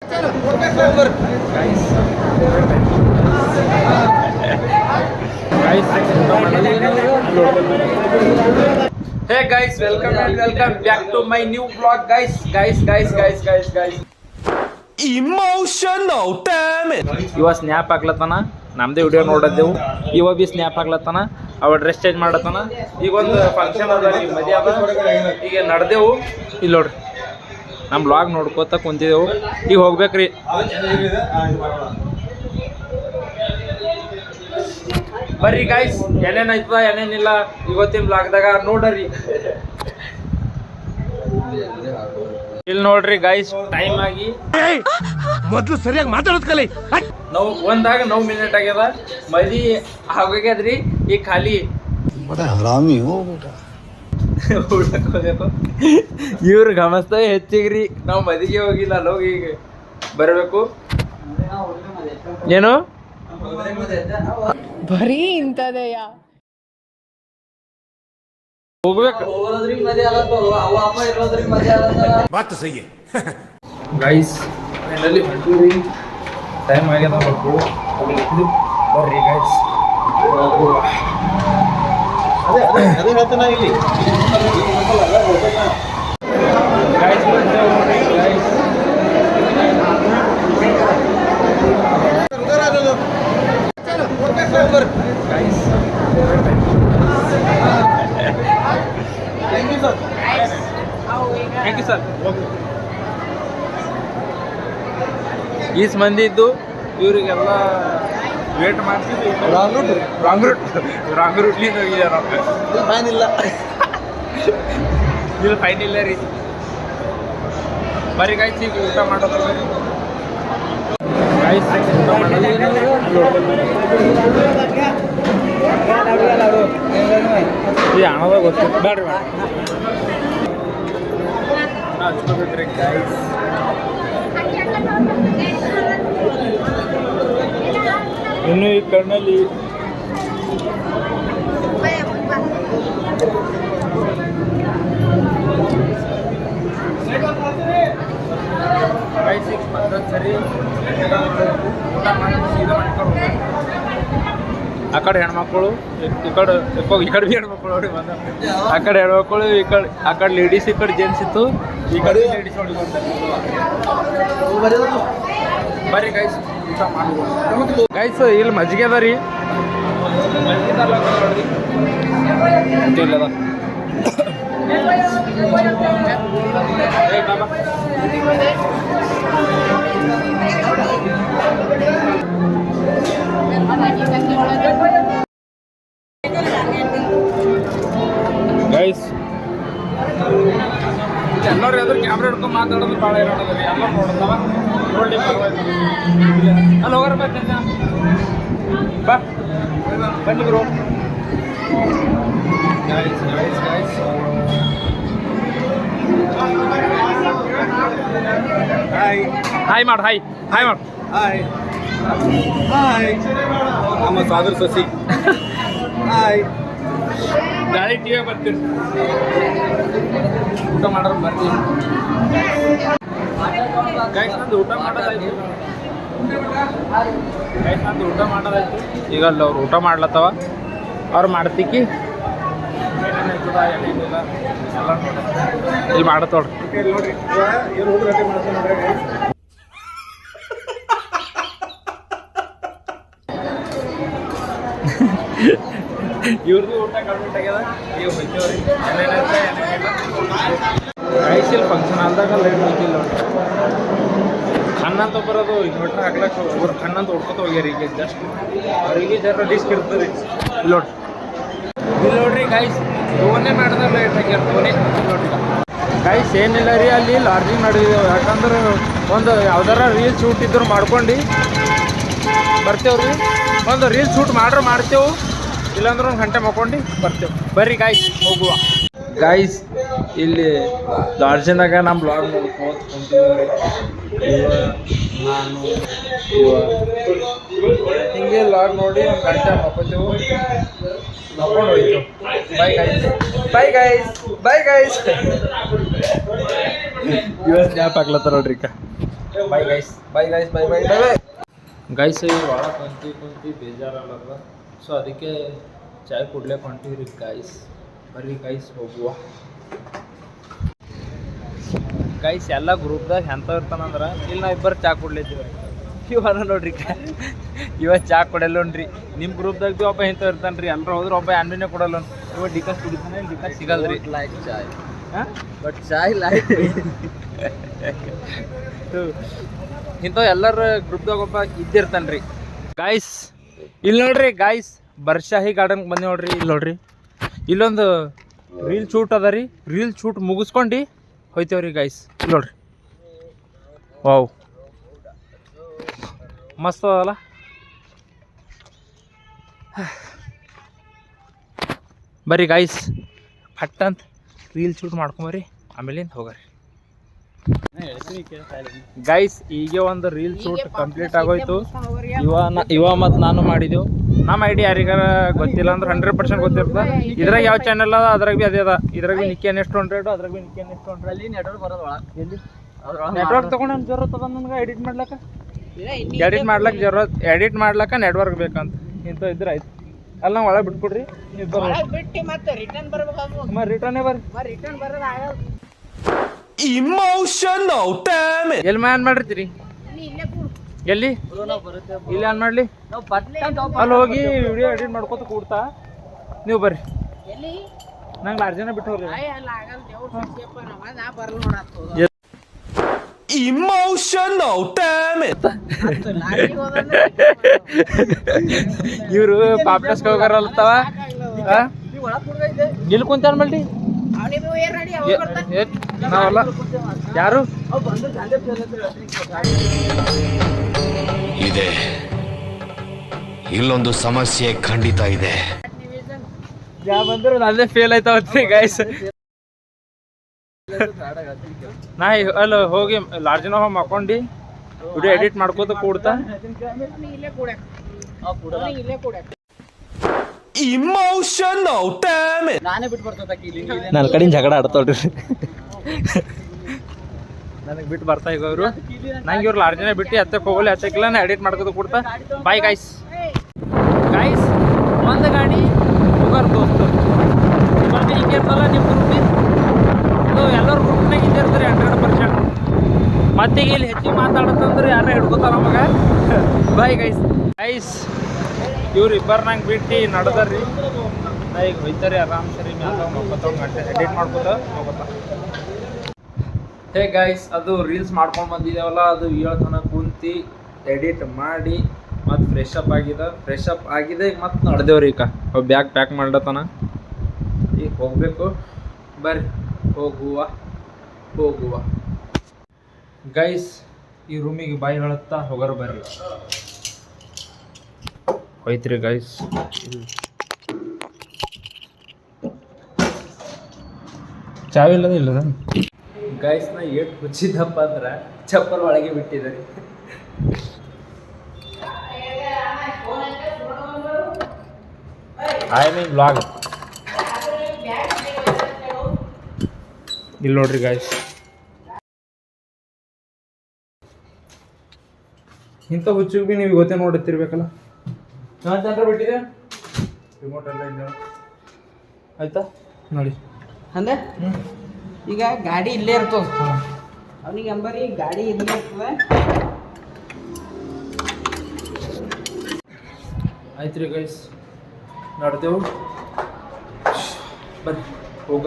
Hey guys, welcome back to my new vlog, guys. Emotional damn it. ಇವ snap ಆಗ್ಲತ್ತಾನ, ನಮ್ದೇ video ನೋಡದ್ದೇವು. ಇವ B snap ಆಗ್ಲತ್ತಾನ, ಅವ dress change ಮಾಡತ್ತಾನ. ಈಗ ಒಂದು ಫಂಕ್ಷನ್ ಅದ, ಈಗ ಮದುವೆ ಅದ, ಈಗ ನಡೆದೆವು. ಇಲ್ಲಿ ನೋಡ್ರಿ, ನಮ್ಮ ವ್ಲಾಗ್ ನೋಡ್ಕೋತ ಕುಂತಿದ್ದೆವು. ಈಗ ಹೋಗ್ಬೇಕ್ರಿ. ಬರ್ರಿ ಗೈಸ್, ಏನೇನಾಯ್ತದ ಏನೇನಿಲ್ಲ ಇವತ್ತಿನ ವ್ಲಾಗ್ದಾಗ ನೋಡ್ರಿ. ಇಲ್ಲಿ ನೋಡ್ರಿ ಗೈಸ್, ಟೈಮ್ ಆಗಿ ಮೊದಲು ಸರಿಯಾಗಿ ಮಾತಾಡೋದ್ ಕಲಿ. ಒಂದಾಗ 9 ಮಿನಿಟ್ ಆಗ್ಯದ. ಮದಿ ಆಗೋಗ್ಯದ್ರಿ. ಈಗ ಖಾಲಿ ಇವ್ರು ಗಮನಿಸ್ತವೆ ಹೆಚ್ಚಿಗ್ರಿ. ನಾವು ಮದಿಗೆ ಹೋಗಿಲ್ಲ, ಅಲ್ಲಿ ಹೋಗಿ ಈಗ ಬರಬೇಕು. ಏನು ಬರೀ ಇಂಥದೆಯಾ ಹೋಗ್ಬೇಕು ಗೈಸ್. ಫೈನಲಿ ಹೊಂಟೀವಿ, ಟೈಮ್ ಆಗ್ಯದ ಮಕ್ಕಳು. ಬರ್ರಿ ಗೈಸ್, ಅದೇ ಹೇಳ್ತಾನ ಇಲ್ಲಿ ಗೈಸ್ ನೋಡ್ರಿ ಗೈಸ್. Thank you sir. ಈಸ್ ಮಂದಿ ಇದ್ದು ಇವರಿಗೆಲ್ಲ ವೇಟ್ ಮಾಡ್ತಿದ್ವಿ. ರಾಂಗ್ ರೂಟ್ಲಿಂದ ಹೋಗಿದ್ದಾರೆ. ಫೈನ್ ಇಲ್ಲ, ಇಲ್ಲಿ ಫೈನ್ ಇಲ್ಲ ರೀ. ಬರೀ ಗಾಯ್ಸ್, ಈಗ ಊಟ ಮಾಡೋದು ಗಾಯ್ಸ್. ಈ ಹಣದಾಗ ಗೊತ್ತಿತ್ತು ಬೇಡ್ರಿ, ಹಚ್ಕೋಬೇಕ್ರಿ ಗಾಯ್ಸ್. ಇನ್ನು ಈ ಕಣ್ಣಲ್ಲಿ ಸರಿ ಊಟ ಮಾಡಿ ಸೀದಾ ಮಾಡ್ಕೊಂಡು ಆ ಕಡೆ ಹೆಣ್ಮಕ್ಳು, ಈ ಕಡೆ ಬಿ ಹೆಣ್ಮಕ್ಳು ನೋಡಿ ಬಂದ. ಆ ಕಡೆ ಹೆಣ್ಮಕ್ಳು, ಆ ಕಡೆ ಲೇಡೀಸ್, ಈ ಕಡೆ ಜೆಂಟ್ಸ್ ಇತ್ತು. ಈ ಕಡೆ ಲೇಡೀಸ್ ನೋಡಿ ಬಂದ. ಬರ್ರಿ ಗೈಸ್, ಊಟ ಮಾಡ್ಬೋದು ಗೈಸ್. ಇಲ್ಲಿ ಮಜ್ಜಿಗೆ ಅದ ರೀ, ಇಲ್ಲದ ಗೈಸ್. ಎಲ್ಲರೂ ಯಾವ್ದಾರು ಕ್ಯಾಮ್ರಾ ಹಿಡ್ಕೊಂಡು ಮಾತಾಡೋದು ಭಾಳ ಇರೋದಲ್ಲ, ಎಲ್ಲ ನೋಡ್ತಾವ ನೋಡಿ. ಅಲ್ಲಿ ಹೋಗಾರ ಬಾ, ಬನ್ನಿ ಬ್ರೋ. ಗೈಸ್ ಹಾಯ್ ಮಾಡು, ಹಾಯ್ ಮಾಡು. ನಮ್ಮ ಸಾಗರ್ ಸಸಿ. ಗಾಳಿ ಟಿವಿ ಬರ್ತೀವಿ, ಊಟ ಮಾಡೋರು ಬರ್ತೀವಿ ಗೈಸ್. ನಂದು ಊಟ ಮಾಡೋದಾಯ್ತು ಈಗ ಅಲ್ಲಿ ಅವ್ರು ಊಟ ಮಾಡ್ಲತ್ತವ. ಅವ್ರು ಮಾಡ್ತಿಕ್ಕಿ ಏನೇನಾಯ್ತದ ಏನೇನಿಲ್ಲ ಎಲ್ಲ ನೋಡಿ ಇಲ್ಲಿ ಮಾಡತ್ತೋಡ್ರಿ. ಇವ್ರದ್ದು ಊಟ ಕಂಪ್ಲೀಟ್ ಆಗ್ಯದ. ಈಗ ಹೋಯ್ತೇವ್ರಿ, ಏನೇನಾಯ್ತ ಏನೇನಿಲ್ಲ. ರೈಸಿಲ್ ಫಂಕ್ಷನ್ ಆದಾಗ ಲೈಟ್ ಹೋಯ್ತಿಲ್ಲ ನೋಡ್ರಿ. ಖನ್ನ ಅಂತ ಬರೋದು ಇನ್ವರ್ಟರ್ ಹಾಕ್ಲಕ್ಕೆ ಒಬ್ಬರು ಖನ್ನ ಅಂತ ಹೊಡ್ಕೊತ ಹೋಗ್ಯಾರ. ಈಗ ಜಸ್ಟ್ ಅವ್ರಿಗೆ ಜರ ರಿಸ್ಕ್ ಇರ್ತದೆ. ಇಲ್ಲಿ ನೋಡ್ರಿ ಗೈಸ್, ಫೋನೇ ಮಾಡಿದ್ರೆ ಲೈಟ್ ಹಾಕ್ಯಾರ. ಫೋನೇ ನೋಡ್ರಿ ಗೈಸ್. ಏನಿಲ್ಲ ರೀ, ಅಲ್ಲಿ ಲಾರ್ಜಿಂಗ್ ಮಾಡಿದೆವು. ಯಾಕಂದ್ರೆ ಒಂದು ಯಾವ್ದಾರ ರೀಲ್ ಶೂಟ್ ಇದ್ರು ಮಾಡ್ಕೊಂಡು ಬರ್ತೇವ್ರಿ. ಒಂದು ರೀಲ್ ಶೂಟ್ ಮಾಡ್ತೇವೆ, ಇಲ್ಲಾಂದ್ರೆ ಒಂದು ಗಂಟೆ ಮಕ್ಕೊಂಡು ಬರ್ತೇವೆ. ಬರ್ರಿ ಗಾಯ್ಸ್, ಹೋಗುವ ಗಾಯ್ಸ್. ಇಲ್ಲಿ ಲಾಡ್ಜಿನಾಗ ನಮ್ಮ ಬ್ಲಾಗ್ ನೋಡ್ಕೊಂಡು ಕುಂತೀವಿ. ನಾನು ಹಿಂಗೆ ಲಾಗ್ ನೋಡಿ ಒಂದು ಗಂಟೆ ಮಕ್ಕೋತೇವೆ, ಮಕ್ಕೊಂಡು ಹೋಯ್ತೇವೆ. Bye guys. ಇವತ್ತು ಸ್ನ್ಯಾಪ್ ಹಾಕ್ಲತ್ತಾರ ನೋಡ್ರಿ. Bye guys bye guys bye bye bye bye. Guys ಒಳಗೆ ಕುಂತಿ ಬೇಜಾರಲ್ಲ ಸೊ ಅದಕ್ಕೆ ಚಾಯ್ ಕುಡ್ಲಿಕ್ಕೆ ಹೊಂಟಿವಿ ರೀ ಗೈಸ್. ಬರ್ರಿ ಗೈಸ್ ಹೋಗುವ. ಗೈಸ್ ಎಲ್ಲ ಗ್ರೂಪ್ದಾಗ ಎಂತ ಇರ್ತಾನಂದ್ರೆ ಇಲ್ಲಿ ನಾವು ಇಬ್ಬರು ಚಾ ಕುಡ್ಲಿದ್ದೀವಿ. ಇವನ ನೋಡ್ರಿ ಇವ ಚಾ ಕೊಡಲ್ಲೋನ್ರಿ. ನಿಮ್ಮ ಗ್ರೂಪ್ದಾಗ ಭೀ ಒಬ್ಬ ಇಂಥ ಇರ್ತಾನೆ ರೀ. ಎಲ್ಲರೂ ಹೋದ್ರೆ ಒಬ್ಬ ಆನ್ವಿನೇ ಕೊಡಲ್ಲ. ಇವ ಡಿಕಾಸ್ ಕುಡಿತಾನೆ, ಡಿಕಾಸ್ ಸಿಗಲ್ರಿ. ಲೈಕ್ ಚಾಯ್ ಹಾಂ ಬಟ್ ಚಾಯ್ ಲೈಕ್. ಇಂಥವು ಎಲ್ಲರ ಗ್ರೂಪ್ದಾಗ ಒಬ್ಬ ಇದ್ದಿರ್ತಾನೆ ರೀ ಗಾಯ್ಸ್. ಇಲ್ಲಿ ನೋಡ್ರಿ ಗಾಯ್ಸ್, ಬರ್ಷಾಹಿ ಗಾರ್ಡನ್ಗೆ ಬಂದು ನೋಡ್ರಿ. ಇಲ್ಲಿ ನೋಡ್ರಿ, ಇಲ್ಲೊಂದು ರೀಲ್ ಶೂಟ್ ಅದ ರೀ. ರೀಲ್ ಶೂಟ್ ಮುಗಿಸ್ಕೊಂಡು ಹೋಯ್ತೇವ್ರಿ ಗಾಯ್ಸ್. ಇಲ್ಲಿ ನೋಡ್ರಿ, ವಾವ್ ಮಸ್ತ್ ಅದಲ್ಲ. ಬರ್ರಿ ಗಾಯ್ಸ್, ಫಟ್ ಅಂತ ರೀಲ್ ಶೂಟ್ ಮಾಡ್ಕೊಂಬರ್ರಿ, ಆಮೇಲಿಂದ ಹೋಗ್ರಿ ಗೈಸ್. ಈಗ ಒಂದು ರೀಲ್ ಶೂಟ್ ಕಂಪ್ಲೀಟ್ ಆಗೋಯ್ತು. ಇವ ಮತ್ತು ನಾನು ಮಾಡಿದೆವು. ನಮ್ಮ ಐಡಿ ಯಾರಿಗಾರ ಗೊತ್ತಿಲ್ಲ ಅಂದ್ರೆ 100% ಗೊತ್ತಿರ್ತದೆ. ಇದ್ರಾಗ ಯಾವ ಚಾನಲ್ ಅದ ಅದ್ರಾಗ ಭೀ ಅದೇ ಅದ. ಇದ್ರಾಗ ಭೀ ನಿಕ್ಕೇನ್ ಎಷ್ಟು 100, ಅದ್ರಾಗ ಭೀ ನಿಕ್ಕೇನ್ ಎಷ್ಟು 100. ಅಲ್ಲಿ ನೆಟ್ವರ್ಕ್ ಬರೋದು ಒಳಗೆ. ಎಲ್ಲಿ ನೆಟ್ವರ್ಕ್ ತೊಗೊಂಡು ನಮ್ಗೆ ಜरूरत ಅದ ನನಗೆ ಎಡಿಟ್ ಮಾಡ್ಲಕ್ಕ. ಎಡಿಟ್ ಮಾಡ್ಲಕ್ಕ ನೆಟ್ವರ್ಕ್ ಬೇಕಂತ ಇಂಥ ಇದ್ರೆ ಆಯ್ತು. ಅಲ್ಲಿ ನಾವು ಒಳಗೆ ಬಿಟ್ಕೊಡ್ರಿ. ರಿಟರ್ನೇ ಬರ್ರಿ. Emotional damage. ಎಲ್ಲಿ ಮ್ಯಾನ್ ಮಾಡಿರ್ತೀರಿ? ಎಲ್ಲಿ ಇಲ್ಲಿ ಆನ್ ಮಾಡ್ಲಿ. ಅಲ್ಲಿ ಹೋಗಿ ವಿಡಿಯೋ ಎಡಿಟ್ ಮಾಡ್ಕೊತ ಕೂಡ್ತಾ ನೀವು ಬರ್ರಿ. ನಂಗೆ 6 ಜನ ಬಿಟ್ಟು ಹೋಗ್ರಿ. Emotional damage. ಇವರು ಪಾಪ್ಲೆಸ್ಗೆ ಹೋಗಾರಲ್ತವ. ಇಲ್ಲಿ ಕುಂತ ಮಾಡ್ಲಿ ನಾವಲ್ಲ ಯಾರು ಇದೆ. ಇಲ್ಲೊಂದು ಸಮಸ್ಯೆ ಖಂಡಿತ ಇದೆ. ಯಾ ಬಂದ್ರು ಅಲ್ಲೇ ಫೇಲ್ ಆಯ್ತಾವತ್ರಿ ಗೈಸ್. ನಾ ಅಲ್ಲಿ ಹೋಗಿ ಲಾಡ್ಜಿನ ಹೋಗಿ ಮಕ್ಕೊಂಡು ವಿಡಿಯೋ ಎಡಿಟ್ ಮಾಡ್ಕೋತ ಕೂಡ್ತಾ Emotional damage. ನಾನೇ ಬಿಟ್ಟು ಬರ್ತದ ನನ್ನ ಕಡೆಯಿಂದ ಜಗಳ ಆಡ್ತಾವ್ರಿ. ನನಗೆ ಬಿಟ್ಟು ಬರ್ತಾ ಈಗ ಅವರು. ನಂಗೆ ಇವ್ರು ಲಾಡ್ಜಿನ ಬಿಟ್ಟು ಹತ್ತಕ್ಕೆ ಹೋಗಲಿ, ಹತ್ತಕ್ಕಿಲ್ಲ ನಾ ಎಡಿಟ್ ಮಾಡ್ಕೋತ ಕೂಡ್ತಾ. Bye guys. ಒಂದು ಗಾಡಿ ಹೋಗೋರು ದೋಸ್ತರು ಇವಾಗ ಹಿಂಗೆ ಇರ್ತಲ್ಲ ನಿಮ್ಮ ಗ್ರೂಪಿ. ಇದು ಎಲ್ಲರ ಗ್ರೂಪ್ನಾಗ ಹಿಂಗೆ ಇರ್ತಾರೆ 100%. ಮತ್ತೀಗ ಇಲ್ಲಿ ಹೆಚ್ಚಿಗೆ ಮಾತಾಡತ್ತಂದ್ರೆ ಯಾರನ್ನ ಹಿಡ್ಕೋತಾರ ನಮಗೆ. Bye guys. ಇವ್ರು ಇಬ್ಬರು ನಂಗೆ ಬಿಟ್ಟು ನಡೆದಾರ್ರಿ. ನಾ ಈಗ ಹೋಯ್ತಾರೆ ಆರಾಮ್ ಸರಿ ಮ್ಯಾಲ ಮಕ್ಕೋತಾವ ಗಂಟೆ ಎಡಿಟ್ ಮಾಡ್ಕೋತ ಹೋಗೋತ. ಹೇ ಗೈಸ್, ಅದು ರೀಲ್ಸ್ ಮಾಡ್ಕೊಂಡು ಬಂದಿದ್ದೇವಲ್ಲ, ಅದು 7 ತನಕ ಕುಂತು ಎಡಿಟ್ ಮಾಡಿ ಮತ್ತು ಫ್ರೆಶ್ ಅಪ್ ಆಗಿದೆ. ಈಗ ಮತ್ತೆ ನಡೆದೇವ್ರಿ. ಈಗ ಬ್ಯಾಗ್ ಪ್ಯಾಕ್ ಮಾಡ್ಲತ್ತನ. ಈಗ ಹೋಗಬೇಕು. ಬರ್ರಿ ಹೋಗುವ ಗೈಸ್. ಈ ರೂಮಿಗೆ ಬಾಯಿ ಹೇಳುತ್ತಾ ಹೋಗೋರು ಬರ್ರಿ. ಹೋಯ್ತ್ರಿ ಗೈಸ್. ಚಾವಿಲ್ಲದ ಇಲ್ಲದ ಗೈಸ್. ನಾ ಏಟ್ ಹುಚ್ಚಿದ್ದಪ್ಪ ಅಂದ್ರೆ ಚಪ್ಪಲ್ ಒಳಗೆ ಬಿಟ್ಟಿದ್ದಾರೆ. ವ್ಲಾಗ್ ಇಲ್ಲಿ ನೋಡ್ರಿ ಗೈಸ್. ಇಂಥ ಹುಚ್ಚಿಗೆ ಭೀ ನೀವು ಇವತ್ತೇ ನೋಡುತ್ತಿರ್ಬೇಕಲ್ಲ. ನಾನು ಜನರ ಬಿಟ್ಟಿದೆ ರಿಮೋಟ್ ಎಲ್ಲ ಇಲ್ಲ ಆಯ್ತಾ ನೋಡಿ. ಅಂದ್ರೆ ಈಗ ಗಾಡಿ ಇಲ್ಲೇ ಇರ್ತದ. ಅವನಿಗೆ ಅಂಬರಿ ಗಾಡಿ ಇಲ್ಲೇ ಇರ್ತದೆ. ಆಯ್ತು ರೀ ಗೈಸ್, ನಡೆದೆವು. ಬರ್ರಿ ಹೋಗ.